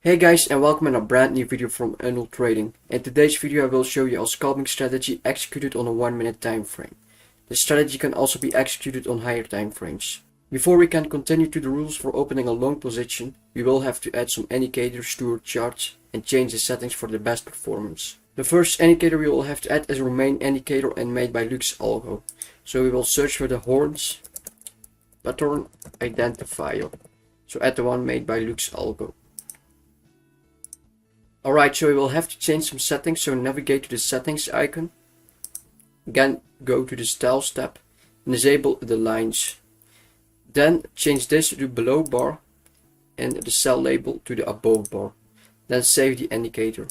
Hey guys, and welcome in a brand new video from Hacolt Trading. In today's video I will show you a scalping strategy executed on a 1 minute time frame. This strategy can also be executed on higher time frames. Before we can continue to the rules for opening a long position, we will have to add some indicators to our chart and change the settings for the best performance. The first indicator we will have to add is our main indicator and made by Luxalgo. So we will search for the Horns Pattern Identifier. So add the one made by Luxalgo. Alright, so we will have to change some settings, so navigate to the settings icon. Again, go to the styles tab and disable the lines. Then change this to the below bar and the sell label to the above bar. Then save the indicator.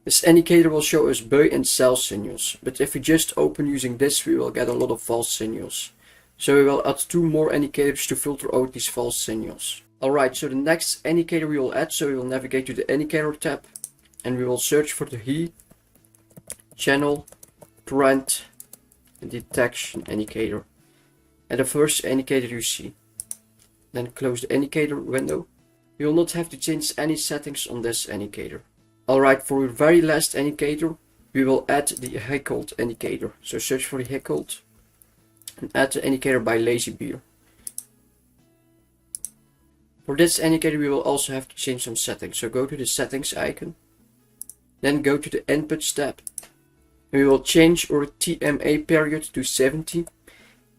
This indicator will show us buy and sell signals, but if we just open using this we will get a lot of false signals. So we will add 2 more indicators to filter out these false signals. Alright, so the next indicator we will add, so we will navigate to the indicator tab and we will search for the channel, trend and detection indicator. And the first indicator you see. Then close the indicator window. You will not have to change any settings on this indicator. Alright, for our very last indicator, we will add the Hacolt indicator. So search for the Hacolt and add the indicator by Lazybear. For this indicator we will also have to change some settings. So go to the settings icon. Then go to the inputs tab. And we will change our TMA period to 70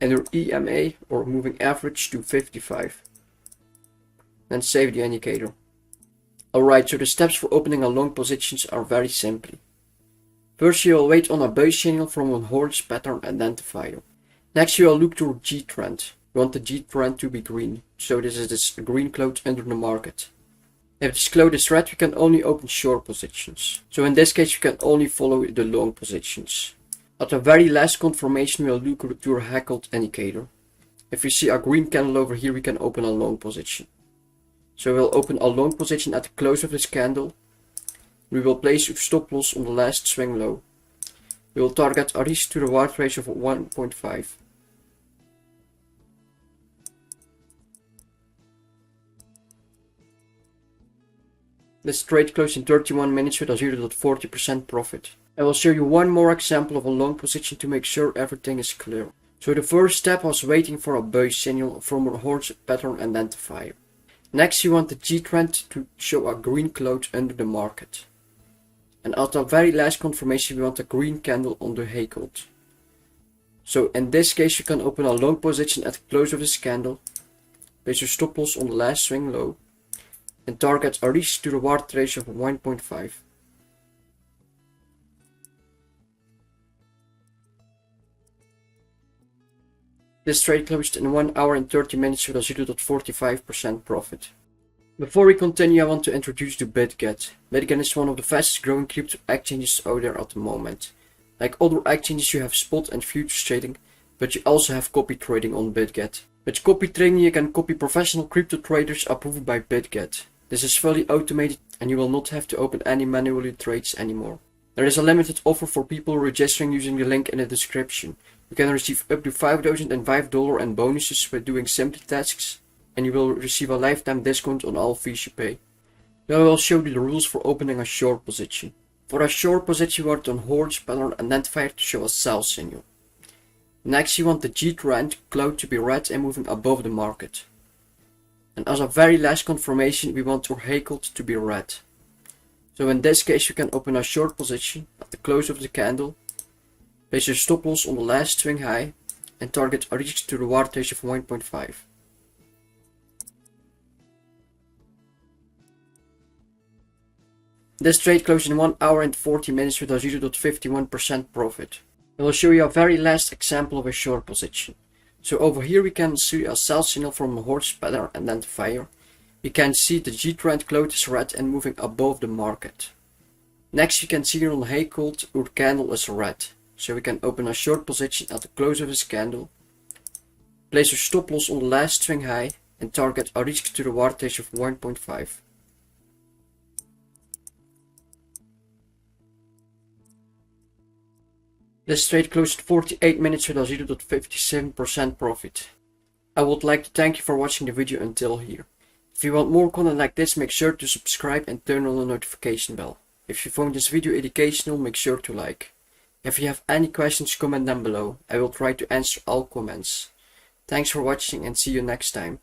and our EMA or moving average to 55. Then save the indicator. Alright, so the steps for opening a long positions are very simple. First you will wait on a buy signal from a Horns Pattern Identifier. Next you will look to our G trend. We want the G trend to be green, so this is this green cloud under the market. If this cloud is red, we can only open short positions. So in this case, we can only follow the long positions. At the very last confirmation, we will look to our Hacolt indicator. If we see a green candle over here, we can open a long position. So we'll open a long position at the close of this candle. We will place a stop loss on the last swing low. We will target a risk to reward ratio of 1.5. This trade closed in 31 minutes with a 0.40% profit. I will show you one more example of a long position to make sure everything is clear. So the first step was waiting for a buy signal from a Horns Pattern Identifier. Next you want the G trend to show a green cloud under the market. And at the very last confirmation we want a green candle on the Hacolt. So in this case you can open a long position at the close of this candle. Place your stop loss on the last swing low. And target a risk to reward ratio of 1.5. This trade closed in 1 hour and 30 minutes with a 0.45% profit. Before we continue, I want to introduce the BitGet. BitGet is one of the fastest growing crypto exchanges out there at the moment. Like other exchanges you have spot and futures trading, but you also have copy trading on BitGet. With copy trading you can copy professional crypto traders approved by BitGet. This is fully automated and you will not have to open any manually trades anymore. There is a limited offer for people registering using the link in the description. You can receive up to $5,005 in bonuses with doing simple tasks and you will receive a lifetime discount on all fees you pay. Now I will show you the rules for opening a short position. For a short position you want on Horns Pattern Identifier to show a sell signal. Next you want the G trend cloud to be red and moving above the market. And as a very last confirmation we want our Hacolt to be red. So in this case you can open a short position at the close of the candle. Place your stop loss on the last swing high and target a risk to reward ratio of 1.5. This trade closed in 1 hour and 40 minutes with a 0.51% profit. I will show you a very last example of a short position. So over here we can see a sell signal from a Horns Pattern Identifier. We can see the G trend cloud is red and moving above the market. Next you can see here on Hacolt our candle is red. So we can open a short position at the close of this candle. Place a stop loss on the last swing high and target a risk to reward ratio of 1.5. This trade closed 48 minutes with a 0.57% profit. I would like to thank you for watching the video until here. If you want more content like this, make sure to subscribe and turn on the notification bell. If you found this video educational, make sure to like. If you have any questions, comment down below. I will try to answer all comments. Thanks for watching and see you next time.